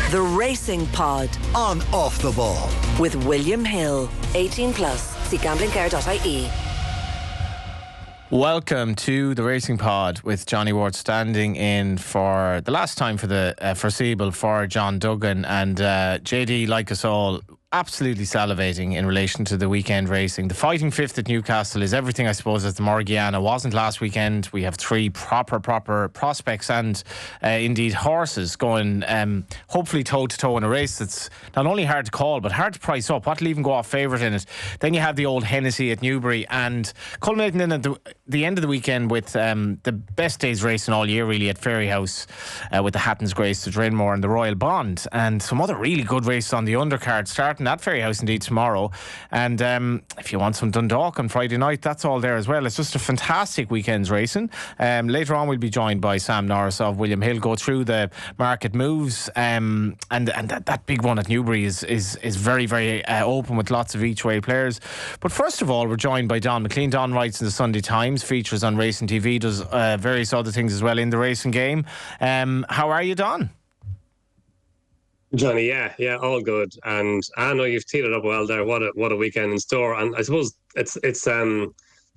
The Racing Pod on Off the Ball with William Hill. 18 plus. See gamblingcare.ie. Welcome to the Racing Pod with Johnny Ward standing in for the last time for the foreseeable for John Duggan, and JD, like us all, absolutely salivating in relation to the weekend racing. The Fighting Fifth at Newcastle is everything, I suppose, as the Morgiana wasn't last weekend. We have three proper prospects and indeed horses going hopefully toe to toe in a race that's not only hard to call but hard to price up. What'll even go off favourite in it? Then you have the old Hennessy at Newbury, and culminating in at the end of the weekend with the best day's racing all year really at Fairyhouse with the Hatton's Grace, the Drainmore and the Royal Bond, and some other really good races on the undercard starting at Fairyhouse indeed tomorrow. And if you want some Dundalk on Friday night, that's all there as well. It's just a fantastic weekend's racing. Later on we'll be joined by Sam Norris of William Hill, go through the market moves, and that big one at Newbury is very, very open with lots of each way players. But first of all, we're joined by Donn McClean. Don writes in the Sunday Times, features on Racing TV, does various other things as well in the racing game. How are you, Don? Johnny, yeah, all good. And I know you've teed it up well there. What a weekend in store. And I suppose it's the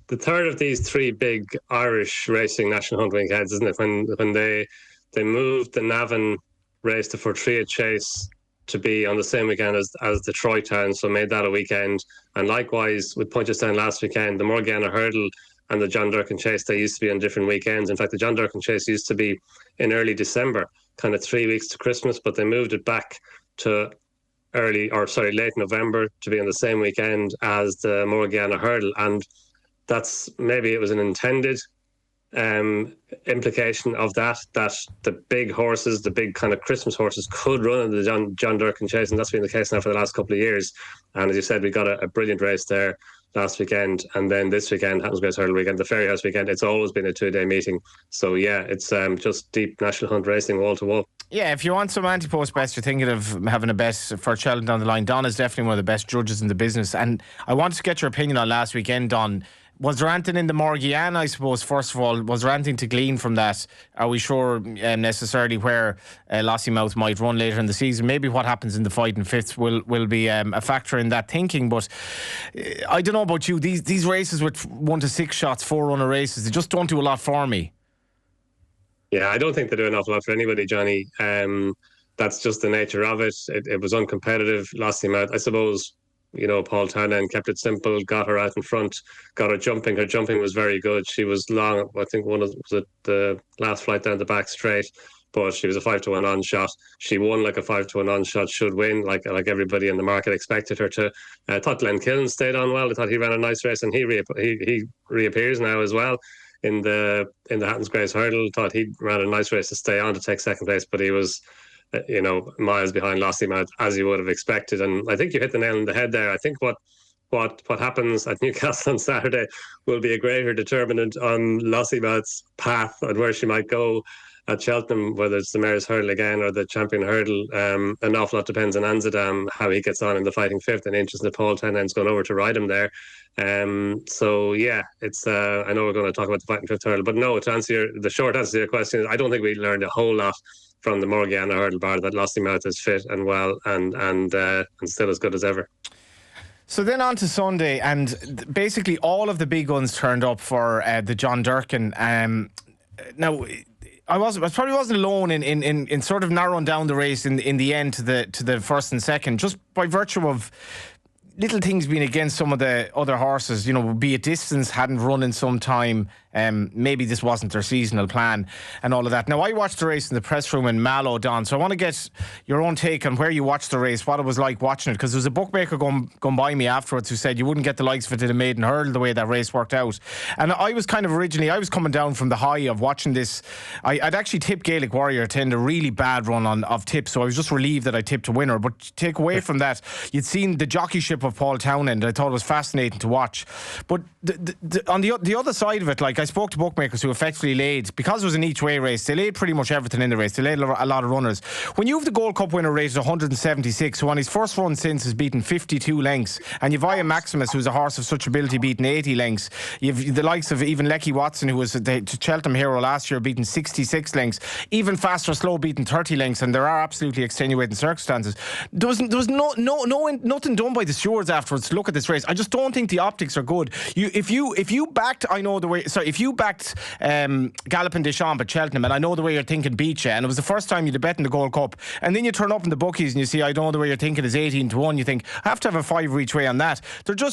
third of these three big Irish racing national hunt weekends, isn't it? When they moved the Navan race to Fortria Chase to be on the same weekend as the Troy Town, so made that a weekend. And likewise with Punchestown last weekend, the Morgiana Hurdle and the John Durkan Chase, they used to be on different weekends. In fact, the John Durkan Chase used to be in early December, kind of 3 weeks to Christmas, but they moved it back to late November to be on the same weekend as the Morgiana Hurdle. And that's, maybe it was an intended implication of that the big horses, the big kind of Christmas horses, could run in the John Durkan Chase, and that's been the case now for the last couple of years. And as you said, we got a brilliant race there last weekend, and then this weekend, Hatton's Grace Hurdle weekend, the Fairyhouse weekend. It's always been a 2-day meeting. So yeah, it's just deep national hunt racing wall to wall. Yeah, if you want some anti-post bets, you're thinking of having a bet for Cheltenham down the line, Don is definitely one of the best judges in the business. And I wanted to get your opinion on last weekend, Don. Was there anything in the Morgiana, I suppose, first of all? Was there anything to glean from that? Are we sure necessarily where Lossiemouth might run later in the season? Maybe what happens in the Fighting Fifth will be a factor in that thinking. But I don't know about you. These races with 1 to 6 shots, 4-runner races, they just don't do a lot for me. Yeah, I don't think they do an awful lot for anybody, Johnny. That's just the nature of it. It was uncompetitive. Lossiemouth, I suppose. You know, Paul Townend kept it simple, got her out in front, got her jumping. Her jumping was very good. She was long. I think the last flight down the back straight, but she was a 5-1 on shot. She won like a 5-1 on shot should win, like everybody in the market expected her to. I thought Glenn Killen stayed on well. I thought he ran a nice race, and he reappears now as well in the Hatton's Grace Hurdle. Thought he ran a nice race to stay on to take second place, but he was, miles behind Lossiemouth, as you would have expected. And I think you hit the nail on the head there. I think what happens at Newcastle on Saturday will be a greater determinant on Lossiemouth's path and where she might go at Cheltenham, whether it's the Mayor's Hurdle again or the Champion Hurdle. An awful lot depends on Anzadam, how he gets on in the Fighting Fifth, and interesting that Paul Townend's gone over to ride him there. So yeah, it's I know we're going to talk about the Fighting Fifth Hurdle, but no, the short answer to your question is I don't think we learned a whole lot from the Morgiana Hurdle, bar that Lossiemouth is fit and well and still as good as ever. So then on to Sunday, and basically all of the big guns turned up for the John Durkan. Now, I probably wasn't alone in sort of narrowing down the race in the end to the first and second, just by virtue of little things being against some of the other horses, be it distance, hadn't run in some time, maybe this wasn't their seasonal plan and all of that. Now, I watched the race in the press room in Mallow, Don, so I want to get your own take on where you watched the race, what it was like watching it, because there was a bookmaker going by me afterwards who said you wouldn't get the likes of it in a maiden hurdle the way that race worked out. And I was I was coming down from the high of watching this. I'd actually tipped Gaelic Warrior to end a really bad run of tips, so I was just relieved that I tipped a winner. But take away from that, you'd seen the jockeyship gallop of Paul Townend. I thought it was fascinating to watch. But on the other side of it, like, I spoke to bookmakers who effectively laid, because it was an each-way race, they laid pretty much everything in the race. They laid a lot of runners. When you have the Gold Cup winner rated 176, who on his first run since has beaten 52 lengths, and you've Ian Maximus, who's a horse of such ability, beaten 80 lengths. You've the likes of even Lecky Watson, who was the Cheltenham hero last year, beaten 66 lengths. Even Faster Slow beaten 30 lengths, and there are absolutely extenuating circumstances. There was nothing done by the stewards afterwards to look at this race. I just don't think the optics are good. If you backed Galloping Deschamps at Cheltenham, and I know the way you're thinking beat you, and it was the first time you'd bet in the Gold Cup, and then you turn up in the bookies and you see, I don't know, the way you're thinking is 18-1, you think, I have to have a 5 each way on that.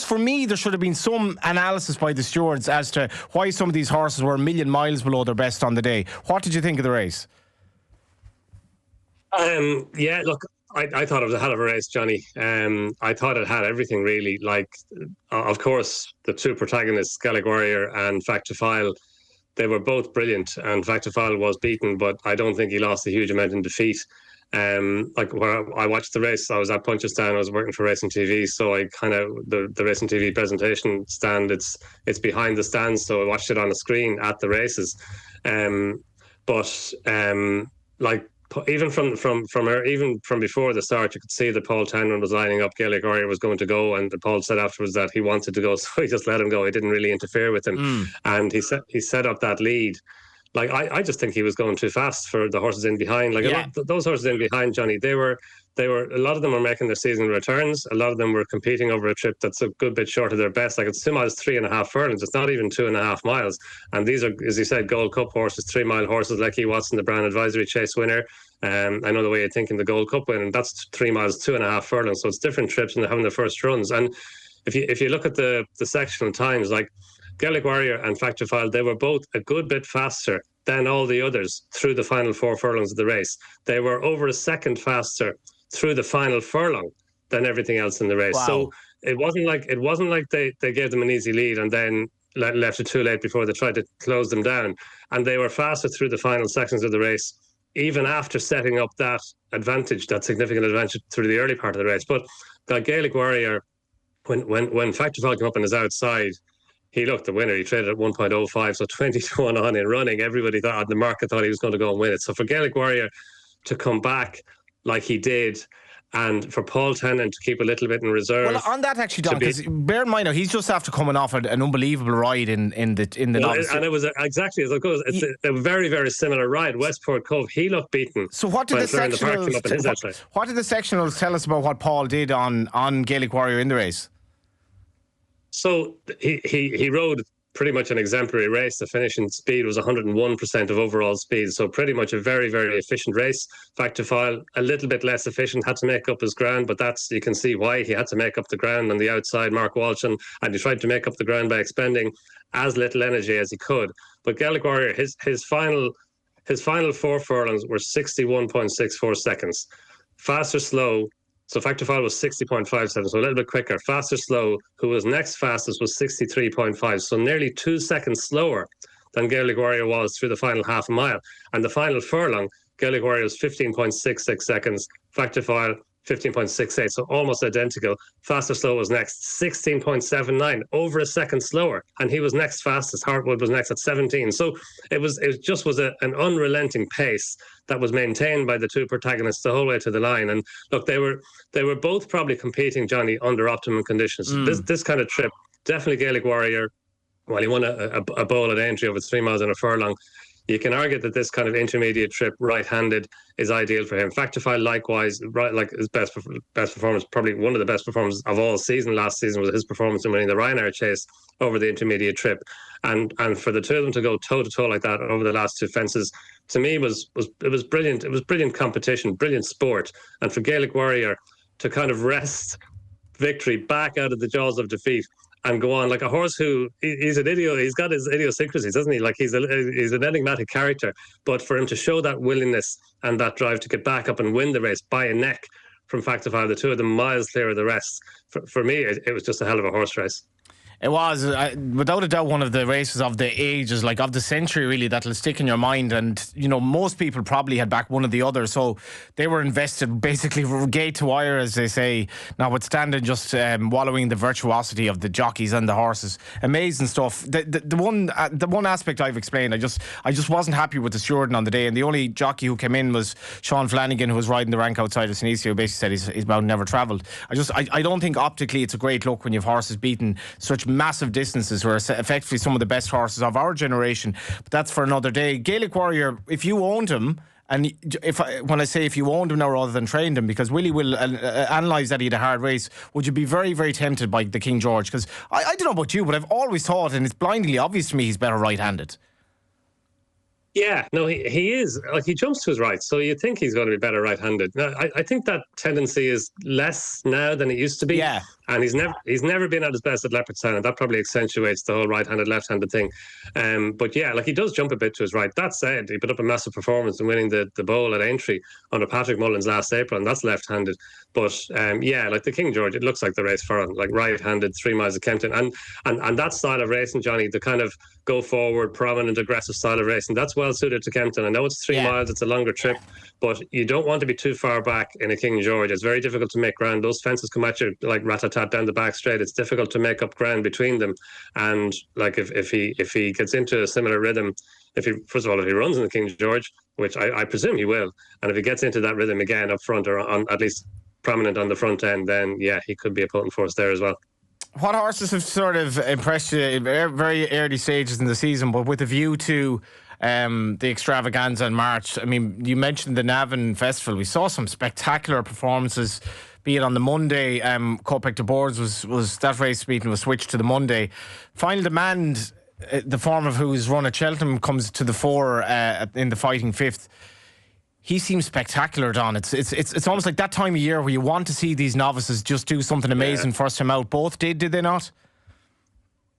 For me, there should have been some analysis by the stewards as to why some of these horses were a million miles below their best on the day. What did you think of the race? Yeah, look, I thought it was a hell of a race, Johnny. I thought it had everything, really. Like, of course, the two protagonists, Gaelic Warrior and Factifile, they were both brilliant, and Factifile was beaten, but I don't think he lost a huge amount in defeat. Like, where I watched the race, I was at Punchestown, I was working for Racing TV, so I kind of, the Racing TV presentation stand, it's behind the stands, so I watched it on the screen at the races. Like, even from before the start, you could see that Paul Townend was lining up. Gaelic Warrior was going to go, and Paul said afterwards that he wanted to go, so he just let him go. He didn't really interfere with him, and he set up that lead. Like, I just think he was going too fast for the horses in behind. Like, those horses in behind, Johnny, they were a lot of them were making their season returns. A lot of them were competing over a trip that's a good bit short of their best. Like, it's 2 miles, 3.5 furlongs. It's not even 2.5 miles. And these are, as you said, Gold Cup horses, 3 mile horses. Lecky Watson, the Brown Advisory Chase winner. I know the way you're thinking, the Gold Cup win, and that's 3 miles, 2.5 furlongs. So it's different trips, and they're having their first runs. And if you look at the sectional times, like Gaelic Warrior and Factifile, they were both a good bit faster than all the others through the final 4 furlongs of the race. They were over a second faster through the final furlong than everything else in the race. Wow. So it wasn't like they gave them an easy lead and then left it too late before they tried to close them down. And they were faster through the final sections of the race, even after setting up that advantage, that significant advantage through the early part of the race. But the Gaelic Warrior, when Factifile came up on his outside, he looked the winner. He traded at 1.05, so 20-1 on in running. Everybody thought, the market thought he was going to go and win it. So for Gaelic Warrior to come back like he did, and for Paul Townend to keep a little bit in reserve. Well, on that actually, Don, because bear in mind, he's just after coming off an unbelievable ride in the novice. And it was exactly as it goes. It's a very, very similar ride. Westport Cove, he looked beaten. So what did the sectionals tell us about what Paul did on Gaelic Warrior in the race? So he rode pretty much an exemplary race. The finishing speed was 101% of overall speed. So pretty much a very, very efficient race. Factifile, a little bit less efficient, had to make up his ground, but you can see why he had to make up the ground on the outside, Mark Walsh, and he tried to make up the ground by expending as little energy as he could. But Gaelic Warrior, his final 4 furlongs were 61.64 seconds. Faster Slow, so Factifile was 60.57, so a little bit quicker. Faster Slow, who was next fastest, was 63.5, so nearly 2 seconds slower than Gaelic Warrior was through the final half a mile. And the final furlong, Gaelic Warrior was 15.66 seconds, Factifile 15.68, so almost identical. Faster Slow was next, 16.79, over a second slower, and he was next fastest. Hartwood was next at 17. So it was an unrelenting pace that was maintained by the two protagonists the whole way to the line. And look, they were both probably competing, Johnny, under optimum conditions. This kind of trip, definitely Gaelic Warrior. Well, he won a bowl at Aintree over 3 miles and a furlong. You can argue that this kind of intermediate trip, right-handed, is ideal for him. Factifile, likewise, right, like his best performance, probably one of the best performances of all season last season was his performance in winning the Ryanair Chase over the intermediate trip. And for the two of them to go toe-to-toe like that over the last 2 fences, to me, it was brilliant. It was brilliant competition, brilliant sport. And for Gaelic Warrior to kind of wrest victory back out of the jaws of defeat and go on like a horse who he's got his idiosyncrasies, doesn't he? Like he's an enigmatic character, but for him to show that willingness and that drive to get back up and win the race by a neck from Factifile, the two of them miles clear of the rest, for me, it was just a hell of a horse race. It was, without a doubt, one of the races of the ages, like of the century, really, that'll stick in your mind. And, you know, most people probably had back one or the other. So they were invested basically gate to wire, as they say, notwithstanding just wallowing the virtuosity of the jockeys and the horses. Amazing stuff. The one aspect I've explained, I just wasn't happy with the stewarding on the day. And the only jockey who came in was Sean Flanagan, who was riding the rank outside of Sinisi, who basically said his mount never travelled. I don't think optically it's a great look when you have horses beating such massive distances, who are effectively some of the best horses of our generation. But that's for another day. Gaelic Warrior, if you owned him, and when I say if you owned him now rather than trained him, because Willie will analyse that he had a hard race, would you be very, very tempted by the King George? Because I don't know about you, but I've always thought, and it's blindingly obvious to me, he's better right-handed. Yeah, no, he is. Like, he jumps to his right, so you think he's going to be better right-handed. Now, I think that tendency is less now than it used to be. Yeah. And he's never been at his best at Leopardstown, and that probably accentuates the whole right-handed, left-handed thing. But yeah, like, he does jump a bit to his right. That said, he put up a massive performance in winning the bowl at Aintree under Patrick Mullins last April, and that's left-handed. But yeah, like the King George, it looks like the race for him, like right-handed, 3 miles of Kempton, and that style of racing, Johnny, the kind of go forward, prominent, aggressive style of racing, that's well suited to Kempton. I know it's 3 miles, it's a longer trip, but you don't want to be too far back in a King George. It's very difficult to make ground. Those fences come at you like rat-a-tat down the back straight. It's difficult to make up ground between them. And like if he gets into a similar rhythm, first of all, if he runs in the King George, which I presume he will, and if he gets into that rhythm again up front, or on at least prominent on the front end, then yeah, he could be a potent force there as well. What horses have sort of impressed you in very early stages in the season, but with a view to the extravaganza in March? I mean, you mentioned the Navan Festival. We saw some spectacular performances, be it on the Monday. Kopek de Boards was that race meeting was switched to the Monday. Final Demand, the form of whose run at Cheltenham comes to the fore in the fighting fifth. He seems spectacular, Don. It's almost like that time of year where you want to see these novices just do something amazing first time out. Both did they not?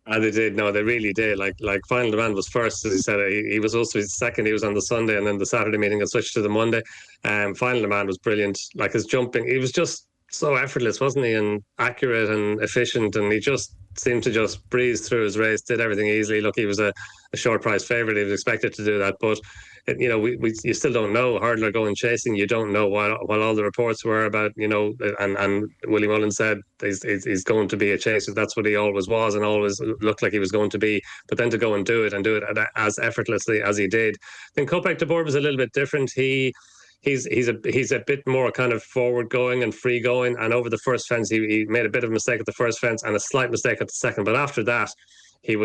They did. No, they really did. Like Final Demand was first, as he said. He was also second. He was on the Sunday, and then the Saturday meeting got switched to the Monday. Final Demand was brilliant. Like, his jumping, he was just so effortless, wasn't he? And accurate and efficient, and he just seemed to just breeze through his race, did everything easily. Look, he was a short prize favourite. He was expected to do that, but you know, you still don't know. Hurdler going chasing, you don't know what all the reports were about, you know, and Willie Mullins said he's going to be a chaser. That's what he always was and always looked like he was going to be. But then to go and do it as effortlessly as he did. Then Kopek de Board was a little bit different. He's a bit more kind of forward going and free going. And over the first fence, he made a bit of a mistake at the first fence and a slight mistake at the second. But after that, he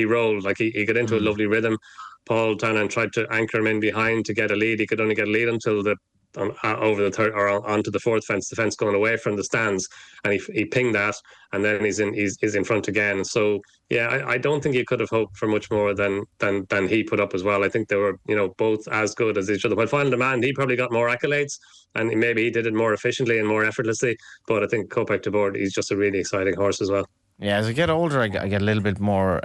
rolled. Like, he got into a lovely rhythm. Paul Tannen tried to anchor him in behind to get a lead. He could only get a lead until over the third, or onto the fourth fence, the fence going away from the stands, and he pinged that, and then he's in front again. So yeah, I don't think you could have hoped for much more than he put up as well. I think they were, you know, both as good as each other. While Final Demand, he probably got more accolades, and maybe he did it more efficiently and more effortlessly. But I think Kopek de Board, he's just a really exciting horse as well. Yeah, as I get older, I get a little bit more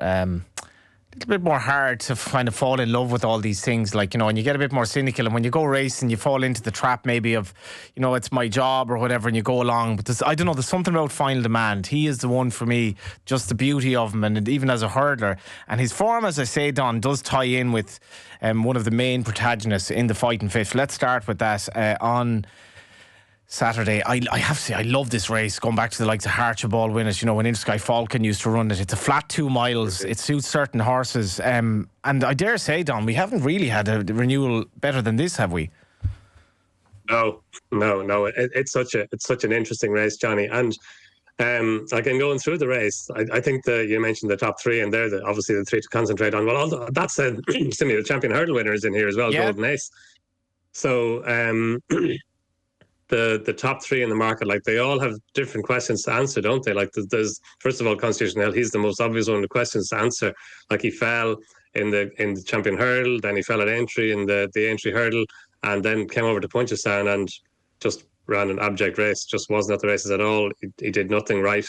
hard to kind of fall in love with all these things, like, you know, and you get a bit more cynical, and when you go racing you fall into the trap maybe of, you know, it's my job or whatever, and you go along. But I don't know, there's something about Final Demand. He is the one for me, just the beauty of him, and even as a hurdler, and his form, as I say, Don, does tie in with one of the main protagonists in the fighting fifth. Let's start with that on Saturday. I have to say, I love this race, going back to the likes of Archibald Winnett, you know, when Intersky Falcon used to run it. It's a flat 2 miles. It suits certain horses. And I dare say, Don, we haven't really had a renewal better than this, have we? No. It's such an interesting race, Johnny. And like, in going through the race, I think you mentioned the top three, and they're obviously the three to concentrate on. Well, that said, the champion hurdle winner is in here as well, yeah. Golden Ace. So the top three in the market, like, they all have different questions to answer, don't they? Like, there's first of all, Constitution Hill. He's the most obvious one of the questions to answer. Like, he fell in the champion hurdle, then he fell at Aintree in the Aintree hurdle, and then came over to Punchestown and just ran an abject race. Just wasn't at the races at all. He did nothing right.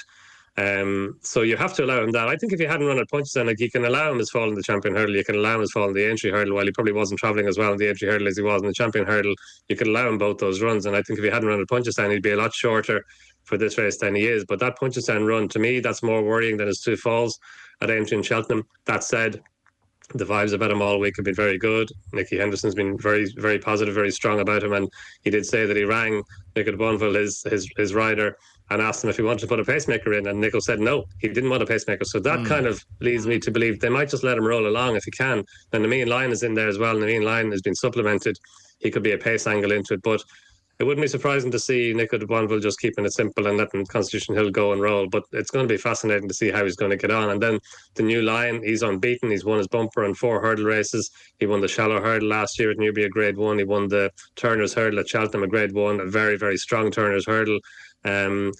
So you have to allow him that. I think if he hadn't run at Punchestown, like, you can allow him his fall in the champion hurdle, you can allow him his fall in the Aintree hurdle, while he probably wasn't travelling as well in the Aintree hurdle as he was in the champion hurdle. You could allow him both those runs, and I think if he hadn't run at Punchestown, he'd be a lot shorter for this race than he is. But that Punchestown run, to me, that's more worrying than his 2 falls at Aintree and Cheltenham. That said, the vibes about him all week have been very good. Nicky Henderson's been very, very positive, very strong about him, and he did say that he rang Nico de Bonville, his rider, and asked him if he wanted to put a pacemaker in, and Nico said no, he didn't want a pacemaker. So that kind of leads me to believe they might just let him roll along if he can. And the main line is in there as well, and the main line has been supplemented. He could be a pace angle into it, but it wouldn't be surprising to see Nico de Bonville just keeping it simple and letting Constitution Hill go and roll. But it's going to be fascinating to see how he's going to get on. And then the new Lion, he's unbeaten. He's won his bumper on 4 hurdle races. He won the shallow hurdle last year at Newbury, a grade 1. He won the Turner's hurdle at Cheltenham, a grade 1, a very, very strong Turner's hurdle, in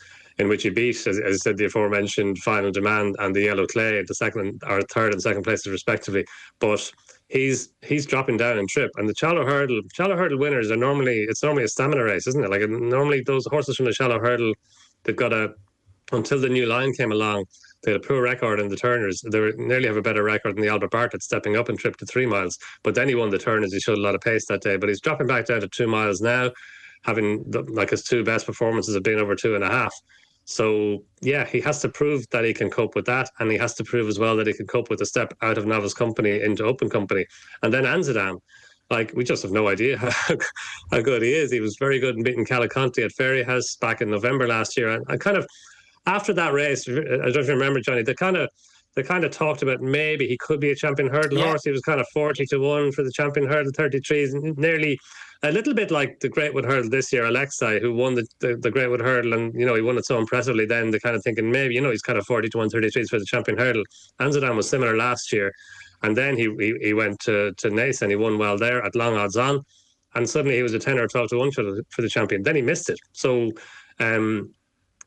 which he beat, as I said, the aforementioned Final Demand and the Yellow Clay at the second or third and second places respectively. But he's dropping down in trip, and the shallow hurdle winners are normally a stamina race, isn't it? Like normally those horses from the shallow hurdle, they've got until the new Lion came along, they had a poor record in the Turners. They nearly have a better record than the Albert Bartlett, stepping up in trip to 3 miles. But then he won the Turners. He showed a lot of pace that day, but he's dropping back down to 2 miles now, having his 2 best performances have been over 2.5. So, yeah, he has to prove that he can cope with that, and he has to prove as well that he can cope with a step out of novice company into open company. And then Anzadam, we just have no idea how good he is. He was very good in beating Caliconte at Fairyhouse back in November last year. And I kind of, after that race, I don't know if you remember, Johnny, they kind of talked about maybe he could be a champion hurdle horse. He was kind of 40-1 for the champion hurdle, 33s, nearly a little bit like the Greatwood Hurdle this year, Alexei, who won the Greatwood Hurdle, and he won it so impressively. Then they're kind of thinking maybe he's kind of 40-1, 33s for the champion hurdle. Anzadam was similar last year, and then he went to Naas and he won well there at long odds on, and suddenly he was a 10 or 12-1 for the champion. Then he missed it. So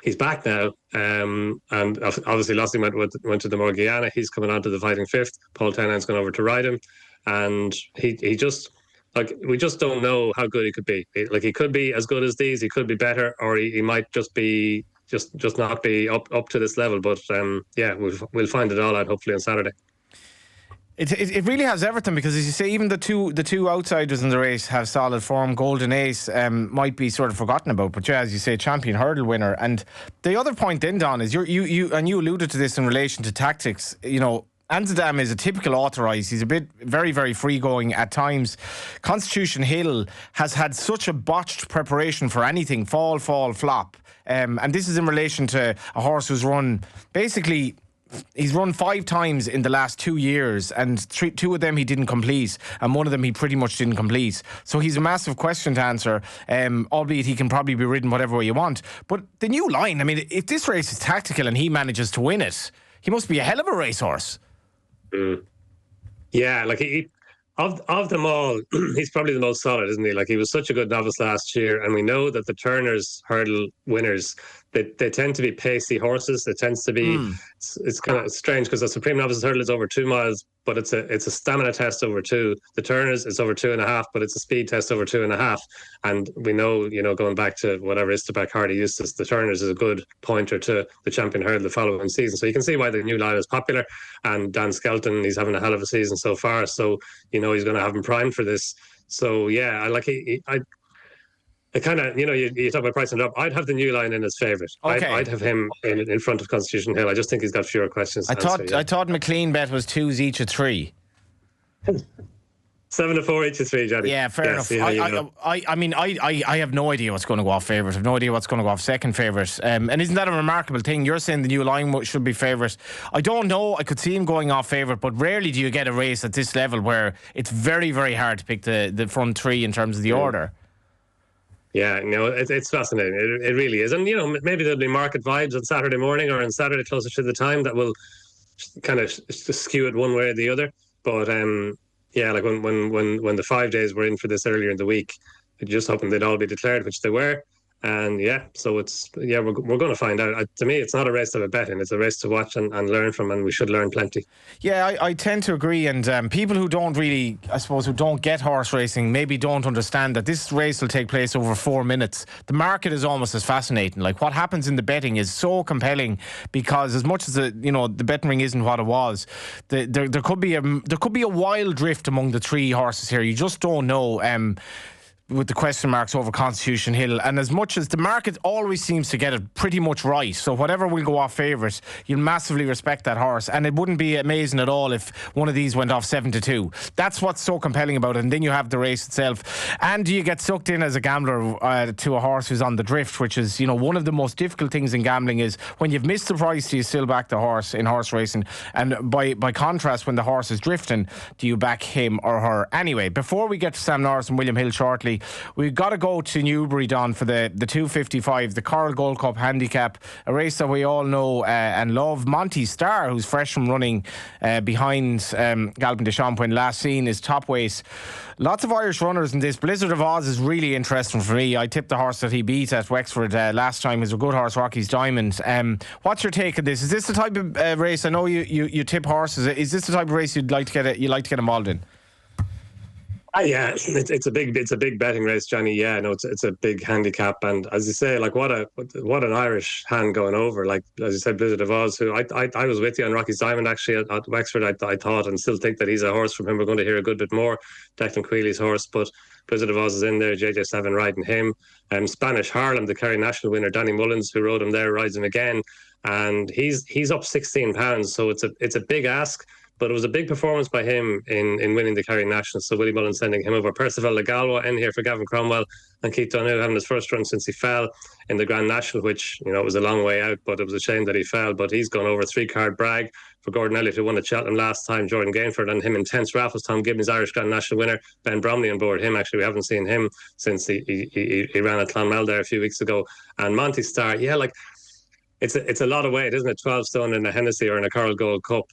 he's back now, and obviously Lossie went to the Morgiana. He's coming on to the fighting fifth. Paul Townend's gone over to ride him, and he just. We just don't know how good he could be. He could be as good as these. He could be better, or he might just be just not be up to this level. But we'll find it all out hopefully on Saturday. It really has everything, because as you say, even the two outsiders in the race have solid form. Golden Ace might be sort of forgotten about, but as you say, champion hurdle winner. And the other point then, Don, is you alluded to this in relation to tactics. Anzadam is a typical authorised. He's a bit very, very free-going at times. Constitution Hill has had such a botched preparation for anything, fall, flop. And this is in relation to a horse who's run, basically, he's run 5 times in the last 2 years, and 2 of them he didn't complete, and 1 of them he pretty much didn't complete. So he's a massive question to answer, albeit he can probably be ridden whatever way you want. But the new line, I mean, if this race is tactical and he manages to win it, he must be a hell of a racehorse. Yeah, of them all, he's probably the most solid, isn't he? He was such a good novice last year, and we know that the Turner's hurdle winners, they tend to be pacey horses. It tends to be it's kind of strange because the Supreme Novice Hurdle is over 2 miles, but it's a stamina test over 2. The Turners is over 2.5, but it's a speed test over 2.5. And we know, going back to whatever Istabak Hardy Eustace, the Turners is a good pointer to the champion hurdle the following season. So you can see why the new line is popular. And Dan Skelton, he's having a hell of a season so far. So he's going to have him primed for this. So yeah, I kind of, you talk about pricing it up. I'd have the new line in as favourite. Okay. I'd have him in front of Constitution Hill. I just think he's got fewer questions. I thought McClean bet was 2s each of 3. 7-4 each of 3, Johnny. Yeah, fair enough. I mean, I have no idea what's going to go off favourite. I have no idea what's going to go off second favourite. And isn't that a remarkable thing? You're saying the new line should be favourite. I don't know. I could see him going off favourite, but rarely do you get a race at this level where it's very, very hard to pick the front 3 in terms of the order. Yeah, it's fascinating. It really is. And, maybe there'll be market vibes on Saturday morning or on Saturday closer to the time that will kind of skew it one way or the other. But, when the 5 days were in for this earlier in the week, I just hoping they'd all be declared, which they were. And so we're going to find out. To me, it's not a race to have a bet in. It's a race to watch and learn from, and we should learn plenty. Yeah, I tend to agree. And people who don't really, I suppose, who don't get horse racing, maybe don't understand that this race will take place over 4 minutes. The market is almost as fascinating. What happens in the betting is so compelling, because as much as the betting ring isn't what it was, there could be a wild drift among the 3 horses here. You just don't know. with the question marks over Constitution Hill. And as much as the market always seems to get it pretty much right, so whatever will go off favourite, you'll massively respect that horse. And it wouldn't be amazing at all if one of these went off 7-2. That's what's so compelling about it. And then you have the race itself. And you get sucked in as a gambler to a horse who's on the drift, which is, one of the most difficult things in gambling is when you've missed the price, do you still back the horse in horse racing? And by contrast, when the horse is drifting, do you back him or her? Anyway, before we get to Sam Norris and William Hill shortly, we've got to go to Newbury, Don, for the 255, the Coral Gold Cup handicap, a race that we all know and love. Monty Starr, who's fresh from running behind Galpin de Champs when last seen his top weight. Lots of Irish runners in this. Blizzard of Oz is really interesting for me. I tipped the horse that he beat at Wexford last time. He's a good horse, Rocky's Diamond. What's your take on this? Is this the type of race? I know you tip horses. Is this the type of race you'd like to get involved in? Yeah, it's a big betting race, Johnny. Yeah, no, it's a big handicap, and as you say, like what an Irish hand going over. Like as you said, Blizzard of Oz, who I was with you on Rocky's Diamond actually at Wexford. I thought and still think that he's a horse from him. We're going to hear a good bit more. Declan Quealy's horse, but Blizzard of Oz is in there. JJ7 riding him. Spanish Harlem, the Kerry National winner, Danny Mullins, who rode him there, rides him again, and he's up £16. So it's a big ask. But it was a big performance by him in winning the Kerry National. So Willie Mullen sending him over. Percival Legalwa in here for Gavin Cromwell, and Keith Donoghue having his first run since he fell in the Grand National, which, it was a long way out, but it was a shame that he fell. But he's gone over 3-card brag for Gordon Elliott, who won at Cheltenham last time, Jordan Gainford, and him Intense Raffles, Tom Gibbons, Irish Grand National winner, Ben Bromley on board him. Actually, we haven't seen him since he ran at Clonmel there a few weeks ago. And Monty Starr, it's a lot of weight, isn't it? 12 stone in a Hennessy or in a Coral Gold Cup.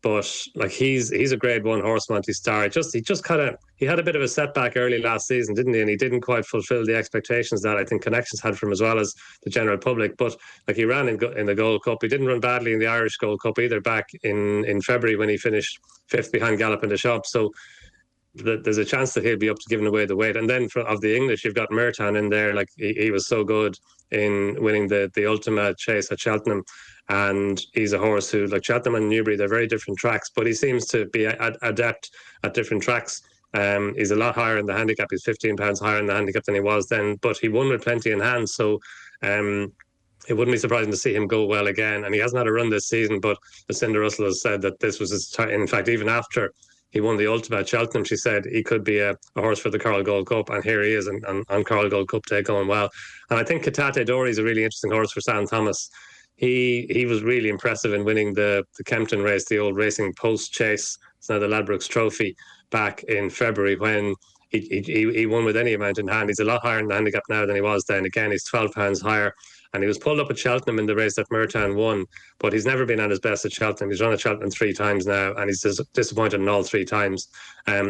But he's a grade 1 horse, Monty Starr. He had a bit of a setback early last season, didn't he? And he didn't quite fulfil the expectations that I think Connections had for him, as well as the general public. But he ran in the Gold Cup. He didn't run badly in the Irish Gold Cup either, back in February when he finished 5th behind Galopin Des Champs. So there's a chance that he'll be up to giving away the weight. And then of the English, you've got Merton in there. He was so good in winning the Ultima Chase at Cheltenham. And he's a horse who, like Cheltenham and Newbury, they're very different tracks, but he seems to be adept at different tracks. He's a lot higher in the handicap. He's £15 higher in the handicap than he was then, but he won with plenty in hand. So it wouldn't be surprising to see him go well again. And he hasn't had a run this season, but Lucinda Russell has said that this was his time. In fact, even after he won the Ultimate at Cheltenham, she said he could be a horse for the Coral Gold Cup, and here he is on Coral Gold Cup day going well. And I think Catate Dory is a really interesting horse for Sam Thomas. He was really impressive in winning the Kempton race, the old Racing Post Chase. It's now the Ladbrokes Trophy, back in February when he won with any amount in hand. He's a lot higher in the handicap now than he was then. Again, he's £12 higher. And he was pulled up at Cheltenham in the race that Merton won, but he's never been at his best at Cheltenham. He's run at Cheltenham 3 times now, and he's disappointed in all 3 times.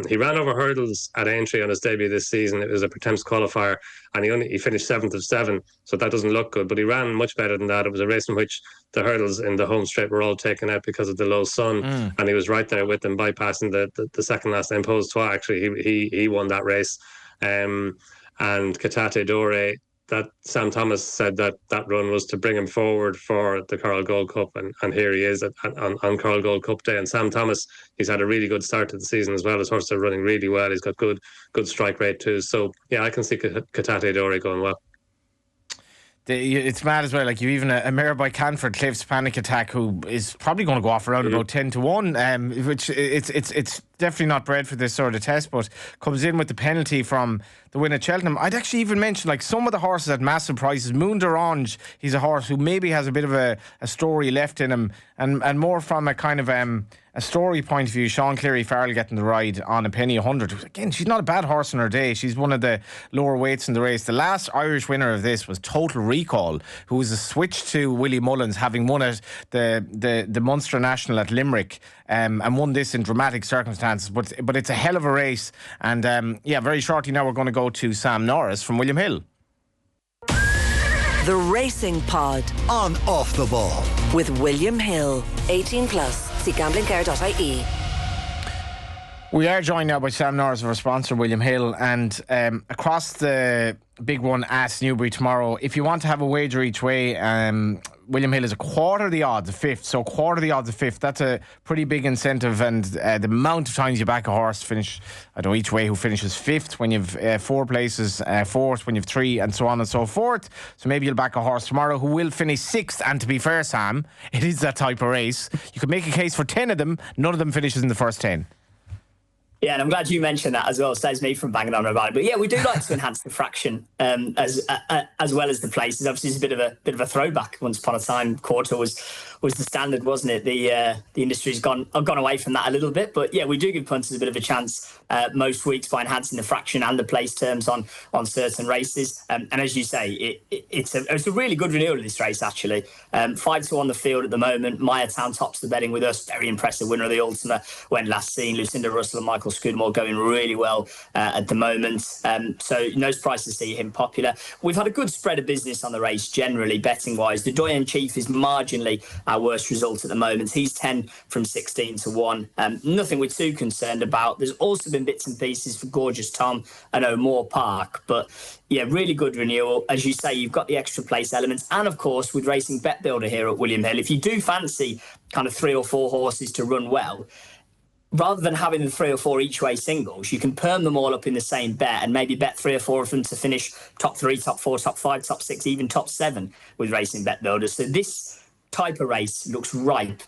He ran over hurdles at Aintree on his debut this season. It was a Pertemps qualifier, and he finished 7th of 7, so that doesn't look good. But he ran much better than that. It was a race in which the hurdles in the home straight were all taken out because of the low sun, and he was right there with them, bypassing the second last Impose Trois. Actually, he won that race. And Catate Dore, that Sam Thomas said that run was to bring him forward for the Coral Gold Cup, and here he is on Coral Gold Cup day. And Sam Thomas, he's had a really good start to the season as well. His horses are running really well. He's got good strike rate too. So yeah, I can see Catate Dore going well. It's mad as well. Like, you even a mare by Canford, Cliff's Panic Attack, who is probably going to go off around about 10-1, which it's definitely not bred for this sort of test, but comes in with the penalty from the win at Cheltenham. I'd actually even mention, like, some of the horses at massive prices. Moon d'Orange, he's a horse who maybe has a bit of a story left in him, and more from a kind of a story point of view. Sean Cleary Farrell getting the ride on a penny 100. Again, she's not a bad horse in her day. She's one of the lower weights in the race. The last Irish winner of this was Total Recall, who was a switch to Willie Mullins, having won at the Munster National at Limerick, and won this in dramatic circumstances. But it's a hell of a race. And very shortly now we're going to go to Sam Norris from William Hill. The Racing Pod on Off the Ball with William Hill. 18 plus. See gamblingcare.ie. We are joined now by Sam Norris of our sponsor, William Hill, and across the big one at Newbury tomorrow, if you want to have a wager each way, William Hill is a quarter the odds, a fifth. So quarter the odds, a fifth. That's a pretty big incentive, and the amount of times you back a horse to finish, I don't know, each way who finishes fifth when you've 4 places, fourth when you've 3, and so on and so forth. So maybe you'll back a horse tomorrow who will finish sixth. And to be fair, Sam, it is that type of race. You could make a case for 10 of them. None of them finishes in the first 10. Yeah, and I'm glad you mentioned that as well. Saves me from banging on about it. But yeah, we do like to enhance the fraction as well as the places. Obviously, it's a bit of a throwback. Once upon a time, quarter was the standard, wasn't it? The industry's gone away from that a little bit. But yeah, we do give punters a bit of a chance most weeks by enhancing the fraction and the place terms on certain races. And as you say, it's a really good renewal of this race actually. 5-2 on the field at the moment. Maya Town tops the betting with us. Very impressive winner of the Ultima when last seen. Lucinda Russell and Michael Scudamore going really well at the moment. So no surprise to see him popular. We've had a good spread of business on the race generally, betting wise. The Doyen Chief is marginally our worst result at the moment. He's 10 from 16 to 1. Nothing we're too concerned about. There's also been bits and pieces for Gorgeous Tom and O'Moore Park, but yeah, really good renewal. As you say, you've got the extra place elements, and of course with Racing Bet Builder here at William Hill, if you do fancy kind of 3 or 4 horses to run well, rather than having the 3 or 4 each way singles, you can perm them all up in the same bet and maybe bet 3 or 4 of them to finish top 3, top 4, top 5, top 6, even top 7 with Racing Bet Builder. So this type of race looks ripe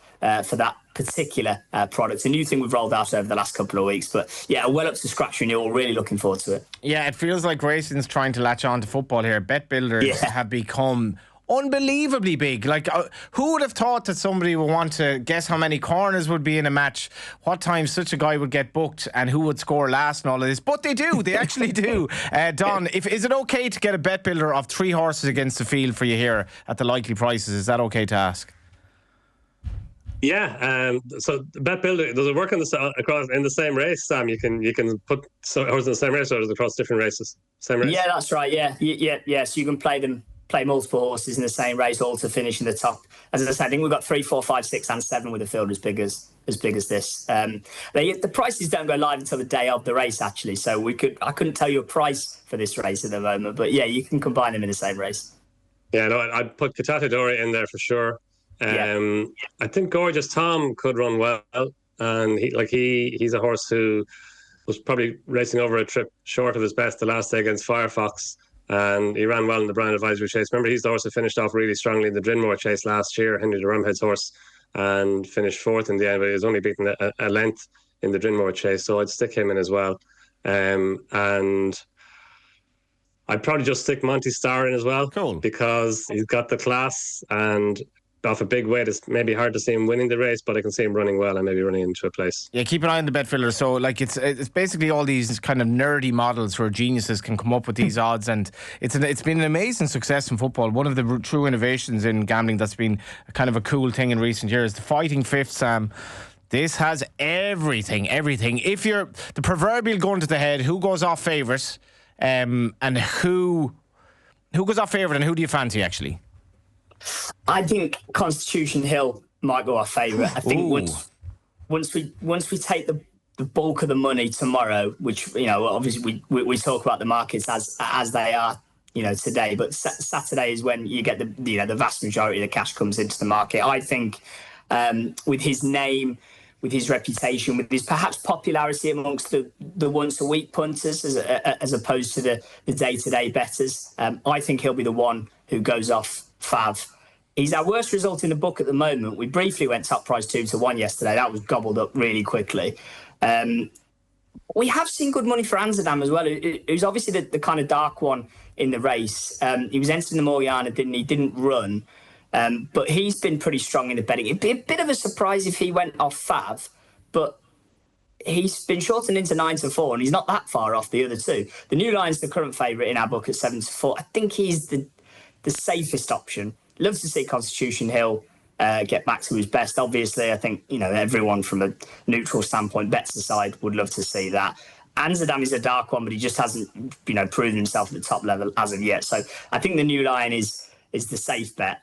for that particular product. A new thing we've rolled out over the last couple of weeks, but yeah, well up to scratch renewal. Really looking forward to it. Yeah, it feels like racing's trying to latch on to football here. Bet builders have become unbelievably big. Like, who would have thought that somebody would want to guess how many corners would be in a match, what time such a guy would get booked, and who would score last and all of this? But they do. They actually do. Don, is it okay to get a bet builder of 3 horses against the field for you here at the likely prices? Is that okay to ask? Yeah, so the bet builder, does it work in the same race, Sam? You can put horses in the same race, or is it across different races? Same race? Yeah, that's right. Yeah. So you can play multiple horses in the same race, all to finish in the top. As I said, I think we've got 3, 4, 5, 6, and 7 with a field as big as this. The prices don't go live until the day of the race, actually. So I couldn't tell you a price for this race at the moment, but yeah, you can combine them in the same race. Yeah, no, I'd put Catatadori in there for sure. I think Gorgeous Tom could run well, and he's a horse who was probably racing over a trip short of his best the last day against Firefox, and he ran well in the Brand Advisory Chase. Remember, he's the horse who finished off really strongly in the Drinmore Chase last year, Henry de Rumhead's horse, and finished 4th in the end, but he was only beaten a length in the Drinmore Chase, so I'd stick him in as well. And I'd probably just stick Monty Starr in as well. Cool. Because he's got the class, and off a big weight, it's maybe hard to see him winning the race, but I can see him running well and maybe running into a place. Yeah, keep an eye on the bet filler. So, like, it's basically all these kind of nerdy models where geniuses can come up with these odds, and it's been an amazing success in football. One of the true innovations in gambling that's been kind of a cool thing in recent years. The Fighting Fifth, Sam. This has everything. If you're the proverbial gun to the head, who goes off favourite, and who goes off favourite, and who do you fancy actually? I think Constitution Hill might go our favourite. I think once we take the bulk of the money tomorrow, which, you know, obviously we talk about the markets as they are, you know, today, but Saturday is when you get the vast majority of the cash comes into the market. I think with his name, with his reputation, with his perhaps popularity amongst the once a week punters as opposed to the day-to-day bettors, I think he'll be the one who goes off fav. He's our worst result in the book at the moment. We briefly went top price 2 to 1 yesterday. That was gobbled up really quickly. We have seen good money for Amsterdam as well. It was obviously the kind of dark one in the race. He was entering the Morgiana, didn't run. But he's been pretty strong in the betting. It'd be a bit of a surprise if he went off fav, but he's been shortened into 9 to 4, and he's not that far off the other two. The New Lion's the current favourite in our book at 7 to 4. I think he's the safest option. Love to see Constitution Hill get back to his best. Obviously, I think, you know, everyone from a neutral standpoint, bets aside, would love to see that. Amsterdam is a dark one, but he just hasn't, you know, proven himself at the top level as of yet. So I think the New Lion is the safe bet.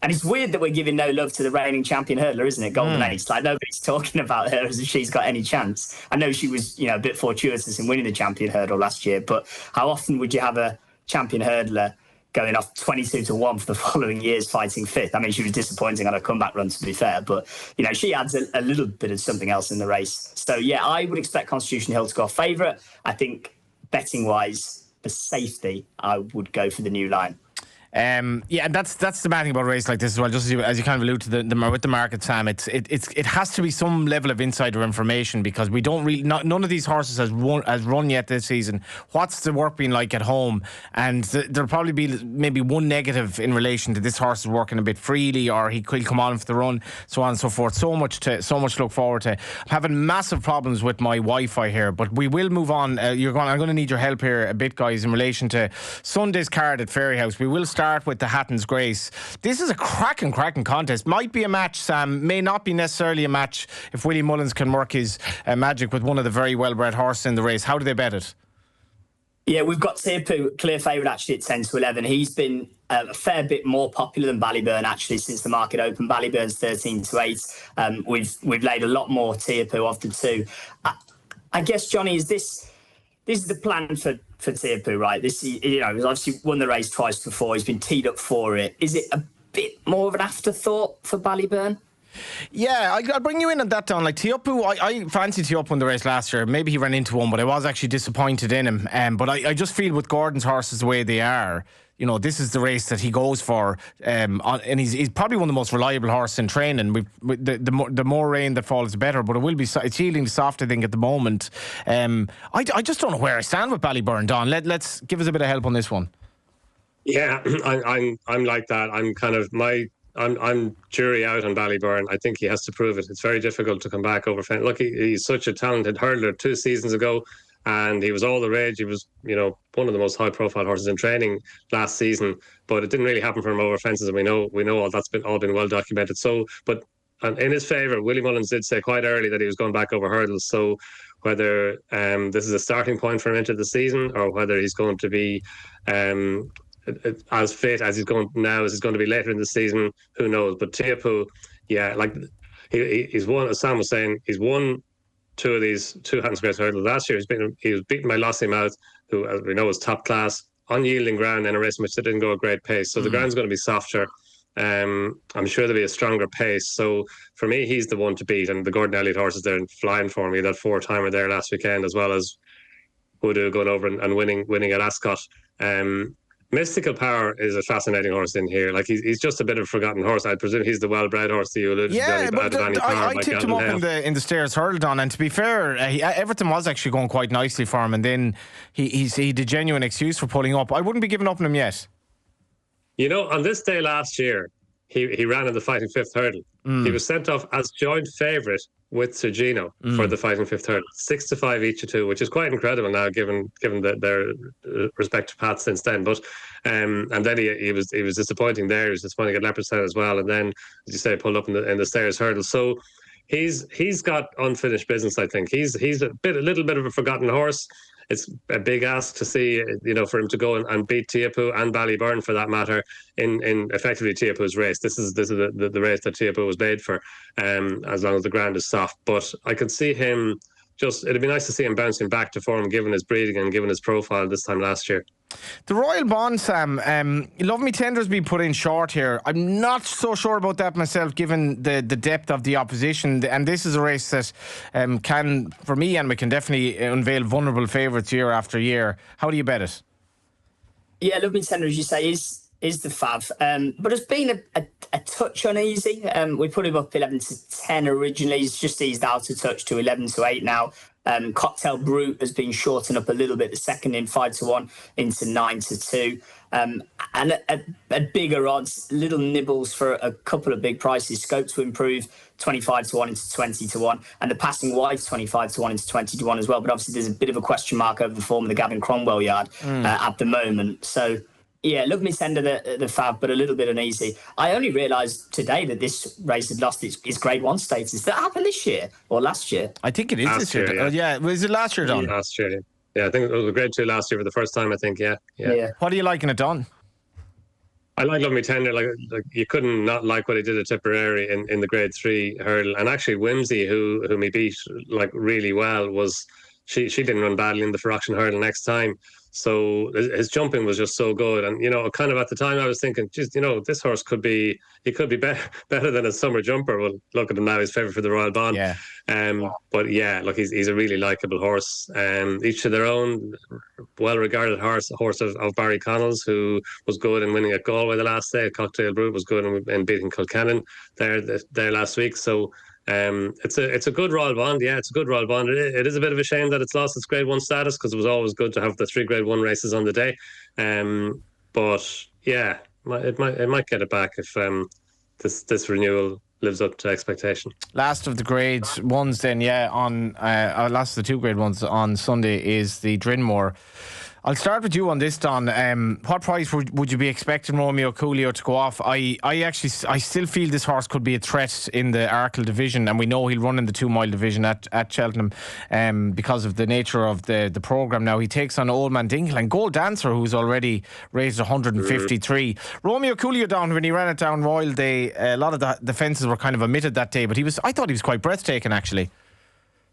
And it's weird that we're giving no love to the reigning champion hurdler, isn't it? Golden Ace. Like, nobody's talking about her as if she's got any chance. I know she was, a bit fortuitous in winning the champion hurdle last year, but how often would you have a champion hurdler going off 22-1 for the following years fighting fifth? I mean, she was disappointing on her comeback run, to be fair, but, she adds a little bit of something else in the race. So, yeah, I would expect Constitution Hill to go off favourite. I think betting-wise, for safety, I would go for the New Line. And that's the bad thing about a race like this as well. Just as you kind of allude to with the market, Sam, it has to be some level of insider information, because we don't really, none of these horses has run yet this season. What's the work been like at home? And there'll probably be maybe one negative in relation to this horse is working a bit freely, or he could come on for the run, so on and so forth. So much to look forward to. I'm having massive problems with my Wi-Fi here, but we will move on. I'm going to need your help here a bit, guys, in relation to Sunday's card at Fairyhouse. We will start with the Hatton's Grace. This is a cracking contest. Might be a match, Sam. May not be necessarily a match if Willie Mullins can work his magic with one of the very well-bred horses in the race. How do they bet it? Yeah, we've got Tearpoo, clear favourite actually at 10-11. He's been a fair bit more popular than Ballyburn actually since the market opened. Ballyburn's 13-8. We've laid a lot more Tearpoo of the two. I guess, Johnny, this is the plan for Tearpoo, right? He's obviously won the race twice before. He's been teed up for it. Is it a bit more of an afterthought for Ballyburn? Yeah, I'll bring you in on that, Don. Like Tearpoo, I fancied Tearpoo in the race last year. Maybe he ran into one, but I was actually disappointed in him. But I just feel with Gordon's horses the way they are, this is the race that he goes for, and he's probably one of the most reliable horses in training. The more rain that falls, the better. But it's yielding soft, I think, at the moment. I just don't know where I stand with Ballyburn, Don. Let's give us a bit of help on this one. Yeah, I'm like that. I'm jury out on Ballyburn. I think he has to prove it. It's very difficult to come back over fence. Look, he's such a talented hurdler 2 seasons ago, and he was all the rage. He was, one of the most high-profile horses in training last season, but it didn't really happen for him over fences, and we know all that's been well documented. So, but in his favour, Willie Mullins did say quite early that he was going back over hurdles. So, whether this is a starting point for him into the season, or whether he's going to be as fit as he's going now, as he's going to be later in the season, who knows? But Tearpoo, yeah, like he's won, as Sam was saying, he's won 2 of these 2 Hatton's Grace hurdles last year. He was beaten by Lossiemouth, who, as we know, is top class, unyielding ground in a race in which they didn't go a great pace. So the ground's going to be softer. I'm sure there'll be a stronger pace. So for me, he's the one to beat. And the Gordon Elliott horse is there and flying for me. That 4-timer there last weekend, as well as Hoodoo going over and winning at Ascot. Mystical Power is a fascinating horse in here. Like he's just a bit of a forgotten horse. I presume he's the well-bred horse that you alluded to. Yeah, but I tipped him up in the Stairs hurdle on, and to be fair, Everton was actually going quite nicely for him, and then he did genuine excuse for pulling up. I wouldn't be giving up on him yet. On this day last year, he ran in the Fighting Fifth hurdle. He was sent off as joint favourite with Sergino for the Fighting Fifth hurdle, 6-5 each of 2, which is quite incredible now, given their respective paths since then. But and then he was disappointing there. He was disappointing at Leopardstown as well, and then, as you say, pulled up in the Stairs hurdle. So he's got unfinished business. I think he's a little bit of a forgotten horse. It's a big ask to see, for him to go and beat Tearpoo and Ballyburn, for that matter, in effectively Tearpoo's race. This is the race that Tearpoo was made for, as long as the ground is soft. But I could see him it'd be nice to see him bouncing back to form, given his breeding and given his profile this time last year. The Royal Bond, Sam, Love Me Tender's been put in short here. I'm not so sure about that myself, given the depth of the opposition. And this is a race that can, for me, and we can definitely unveil vulnerable favourites year after year. How do you bet it? Yeah, Love Me Tender, as you say, is the fav. But it's been a touch uneasy. We put him up 11-10 originally. He's just eased out a touch to 11-8 now. Cocktail Brute has been shortened up a little bit, the second in 5-1 into 9-2. And at bigger odds, little nibbles for a couple of big prices. Scope to Improve, 25-1 into 20-1. And the Passing Wife, 25-1 into 20-1 as well. But obviously there's a bit of a question mark over the form of the Gavin Cromwell yard at the moment. So, yeah, Love Me Tender, the fab, but a little bit uneasy. I only realised today that this race had lost its Grade 1 status. Did that happen this year or last year? I think it is this year. Yeah. Was it last year, Don? Last year, yeah. Yeah, I think it was a Grade 2 last year for the first time, I think, yeah. What are you liking it, Don? I like Me Tender. Like you couldn't not like what he did at Tipperary in the Grade 3 hurdle. And actually, Whimsy, whom he beat like really well, was she didn't run badly in the Feroxian hurdle next time. So his jumping was just so good. And kind of at the time, I was thinking, geez, this horse could be better than a summer jumper. Well, look at him now; he's favourite for the Royal Bond. Yeah. But yeah, look, he's a really likable horse. Each to their own. Well-regarded horse, a horse of Barry Connell's, who was good in winning at Galway the last day. Cocktail Brute was good in beating Kilkennan there last week. So it's a good Royal Bond. Yeah, it's a good Royal Bond. It is a bit of a shame that it's lost its Grade 1 status, because it was always good to have the 3 Grade 1 races on the day. But yeah, it might get it back if this renewal lives up to expectation. Last of the Grade 1s then, last of the 2 Grade 1s on Sunday is the Drinmore. I'll start with you on this, Don. What price would you be expecting Romeo Coolio to go off? I still feel this horse could be a threat in the Arkle division, and we know he'll run in the 2 mile division at Cheltenham because of the nature of the programme. Now he takes on Old Man Dingle and Gold Dancer, who's already raised 153. Romeo Coolio, Don, when he ran it down Royal Day, a lot of the fences were kind of omitted that day, but I thought he was quite breathtaking actually.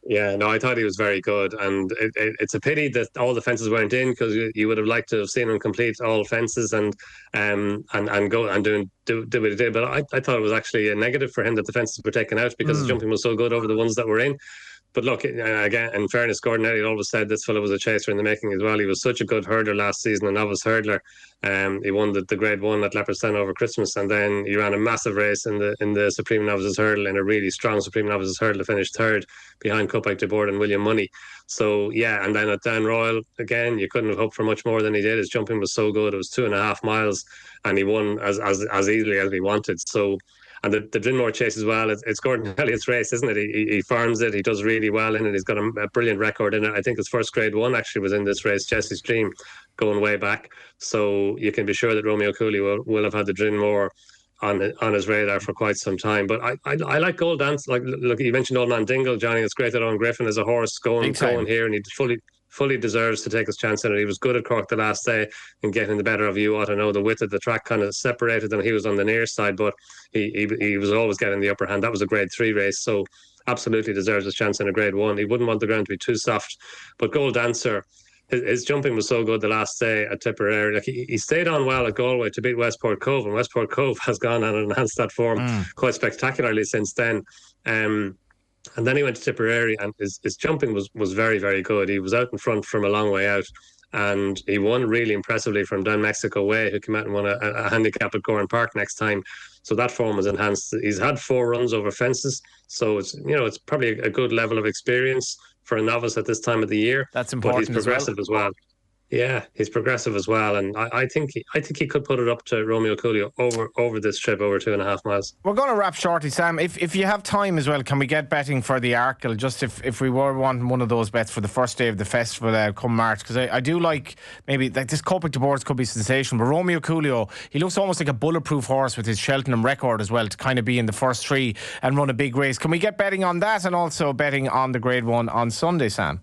Yeah, no, I thought he was very good, and it's a pity that all the fences weren't in, because you would have liked to have seen him complete all fences and go and do what he did. But I thought it was actually a negative for him that the fences were taken out, because his jumping was so good over the ones that were in. But look, again, in fairness, Gordon Elliott always said this fellow was a chaser in the making as well. He was such a good hurdler last season, a novice hurdler. He won the Grade 1 at Leopardstown over Christmas, and then he ran a massive race in the Supreme Novices Hurdle, in a really strong Supreme Novices Hurdle, to finish third behind Cupike de Board and William Money. So yeah, and then at Dan Royal, again, you couldn't have hoped for much more than he did. His jumping was so good. It was 2.5 miles, and he won as easily as he wanted. So. And the Drinmore Chase as well, it's Gordon Elliott's race, isn't it? He farms it, he does really well in it, he's got a brilliant record in it. I think his first Grade 1 actually was in this race, Jesse's Dream, going way back. So you can be sure that Romeo Cooley will have had the Drinmore on his radar for quite some time. But I like Gold Dance. Like, look, you mentioned Old Man Dingle, Johnny. It's great that Owen Griffin is a horse going here, and he fully deserves to take his chance in it. He was good at Cork the last day and getting the better of you. I don't know, the width of the track kind of separated them. He was on the near side, but he was always getting the upper hand. That was a Grade 3 race, so absolutely deserves his chance in a Grade 1. He wouldn't want the ground to be too soft. But Gold Dancer, his jumping was so good the last day at Tipperary. Like he stayed on well at Galway to beat Westport Cove, and Westport Cove has gone and enhanced that form quite spectacularly since then. And then he went to Tipperary, and his jumping was very, very good. He was out in front from a long way out, and he won really impressively from Down Mexico Way, who came out and won a handicap at Goran Park next time. So that form was enhanced. He's had 4 runs over fences, so it's probably a good level of experience for a novice at this time of the year. That's important. But he's progressive as well. Yeah, he's progressive as well, and I think he could put it up to Romeo Coolio over this trip, over 2.5 miles. We're going to wrap shortly, Sam. If you have time as well, can we get betting for the Arkle? Just if we were wanting one of those bets for the first day of the festival come March, because I do like maybe like this Cupike de Boards could be sensational, but Romeo Coolio, he looks almost like a bulletproof horse with his Cheltenham record as well, to kind of be in the first 3 and run a big race. Can we get betting on that, and also betting on the Grade 1 on Sunday, Sam?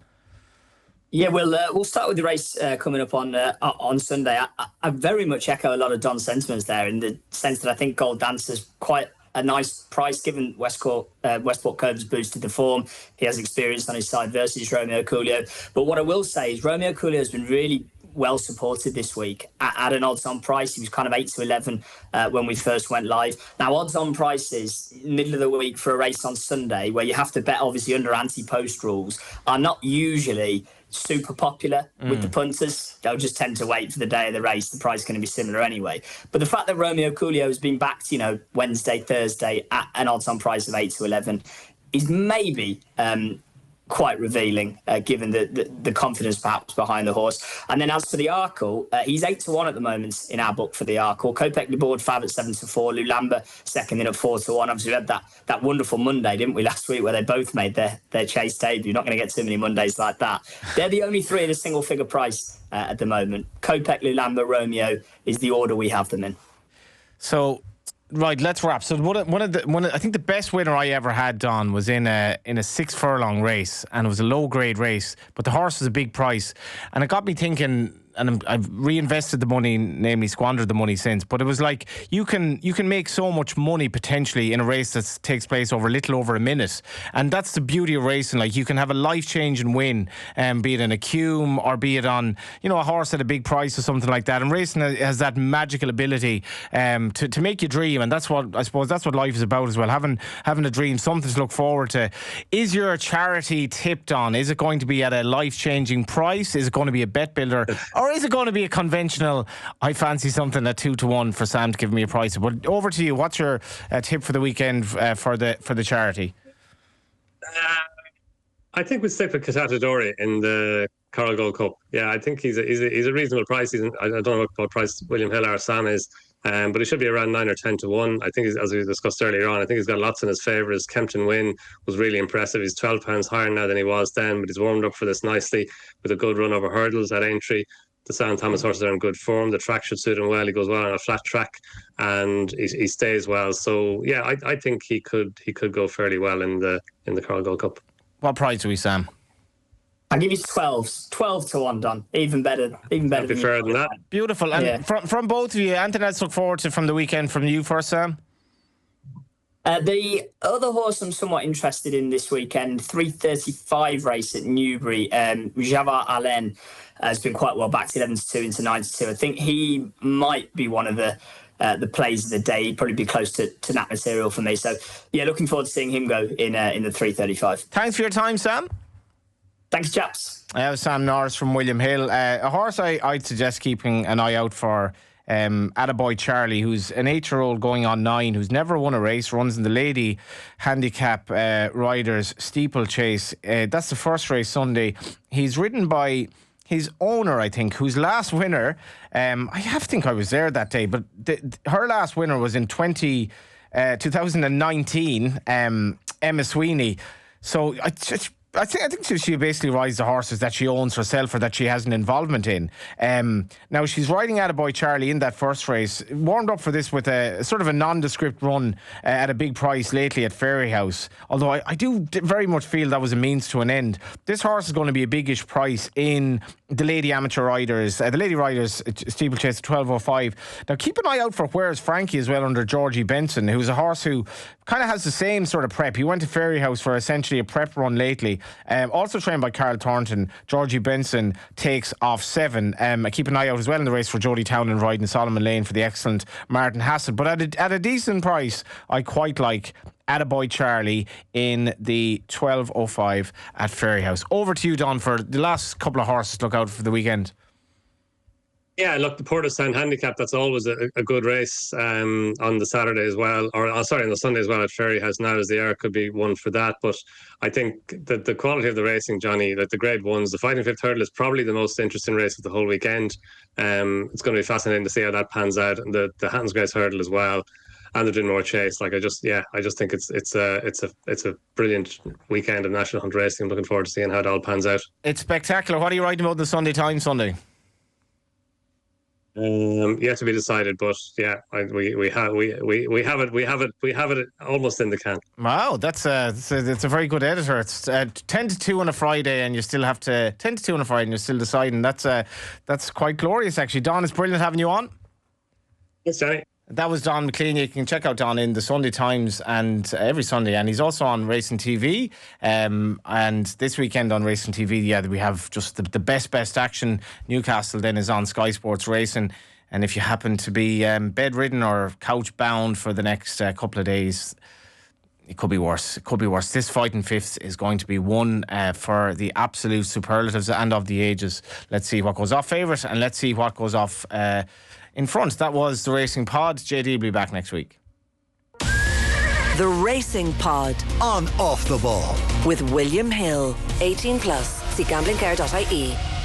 Yeah, we'll start with the race coming up on Sunday. I very much echo a lot of Don's sentiments there, in the sense that I think Gold Dancer's quite a nice price, given Westport Cove's boosted the form. He has experience on his side versus Romeo Coolio. But what I will say is Romeo Coolio has been really well supported this week at an odds-on price. He was kind of 8 to 11 when we first went live. Now, odds-on prices middle of the week for a race on Sunday, where you have to bet obviously under anti-post rules, are not usually super popular with the punters. They'll just tend to wait for the day of the race. The price is going to be similar anyway. But the fact that Romeo Coolio has been backed, Wednesday, Thursday at an odds-on price of 8 to 11 is maybe quite revealing, given the confidence perhaps behind the horse. And then as for the Arkle, he's 8 to 1 at the moment in our book for the Arkle. Copec de Board fab at 7 to 4. Lulamba second in at 4 to 1. Obviously we had that wonderful Monday, didn't we, last week, where they both made their chase debut. Not going to get too many Mondays like that. They're the only 3 at a single figure price at the moment. Copec, Lulamba, Romeo is the order we have them in. So right, let's wrap. So I think the best winner I ever had, Don, was in a 6 furlong race, and it was a low grade race, but the horse was a big price, and it got me thinking. I've reinvested the money, namely squandered the money since. But it was like you can make so much money potentially in a race that takes place over a little over a minute, and that's the beauty of racing. Like you can have a life-changing win, be it in a Cume or be it on a horse at a big price or something like that. And racing has that magical ability to make you dream, and that's what I suppose that's what life is about as well. Having a dream, something to look forward to. Is your charity tipped on? Is it going to be at a life-changing price? Is it going to be a bet builder? Or is it going to be a conventional, I fancy something at 2-1 for Sam to give me a price? But over to you. What's your tip for the weekend for the charity? I think we'll stick with Catatadori in the Coral Gold Cup. Yeah, I think he's a reasonable price. I don't know what price William Hill or Sam is, but he should be around 9 or 10-1. I think, as we discussed earlier on, I think he's got lots in his favour. His Kempton win was really impressive. He's £12 higher now than he was then, but he's warmed up for this nicely with a good run over hurdles at Aintree. The Sam Thomas horses are in good form. The track should suit him well. He goes well on a flat track, and he stays well. So yeah, I think he could go fairly well in the Coral Gold Cup. What price are we, Sam? I'll give you 12 to 1, Don. Even better. I'd be fairer than that. Beautiful. And from both of you, anything else to look forward to from the weekend from you first, Sam? The other horse I'm somewhat interested in this weekend, 3:35 race at Newbury, Javar Allen, has been quite well backed, 11-2 into 9-2. I think he might be one of the plays of the day. He'd probably be close to Nat Material for me. So, yeah, looking forward to seeing him go in the 3:35. Thanks for your time, Sam. Thanks, chaps. Sam Norris from William Hill. A horse I'd suggest keeping an eye out for, Attaboy Charlie, who's an 8-year-old going on 9, who's never won a race, runs in the Lady Handicap Riders Steeplechase. That's the first race Sunday. He's ridden by his owner, I think, whose last winner, I think I was there that day, but her last winner was in 2019, Emma Sweeney. So I think she basically rides the horses that she owns herself or that she has an involvement in. Now, she's riding Attaboy Charlie in that first race. Warmed up for this with a sort of a nondescript run at a big price lately at Fairyhouse. Although I do very much feel that was a means to an end. This horse is going to be a biggish price in the Lady Amateur Riders. The Lady Riders Steeplechase 12:05. Now, keep an eye out for Where's Frankie as well under Georgie Benson, who's a horse who kind of has the same sort of prep. He went to Fairyhouse for essentially a prep run lately. Also trained by Carl Thornton. Georgie Benson takes off 7. Keep an eye out as well in the race for Jodie Townend riding Solomon Lane for the excellent Martin Hassett. But at a decent price, I quite like Attaboy Charlie in the 12:05 at Fairyhouse. Over to you, Don, for the last couple of horses to look out for the weekend. Yeah, look, the Porterstown Handicap, that's always a good race on the Saturday as well, on the Sunday as well at Fairyhouse. Now as the air could be one for that, but I think that the quality of the racing, Johnny, that the grade ones, the Fighting Fifth Hurdle is probably the most interesting race of the whole weekend. It's going to be fascinating to see how that pans out, and the Hatton's Grace Hurdle as well, and the Dinmore Chase. Like I just think it's a brilliant weekend of National Hunt racing. I'm looking forward to seeing how it all pans out. It's spectacular. What are you writing about the Sunday Times Sunday? Yet to be decided, but yeah, we have it almost in the can. Wow, that's a very good editor. It's 10-2 on a Friday, and you still have to 10-2 on a Friday, and you're still deciding. That's quite glorious, actually. Don, it's brilliant having you on. Yes, Johnny. That was Donn McClean. You can check out Don in the Sunday Times and every Sunday, and he's also on Racing TV. And this weekend on Racing TV, we have just the best action. Newcastle then is on Sky Sports Racing, and if you happen to be bedridden or couch bound for the next couple of days, it could be worse. This Fighting Fifth is going to be one for the absolute superlatives and of the ages. Let's see what goes off favourite, and let's see what goes off in front. That was the Racing Pod. JD will be back next week. The Racing Pod on Off the Ball with William Hill. 18+. See gamblingcare.ie.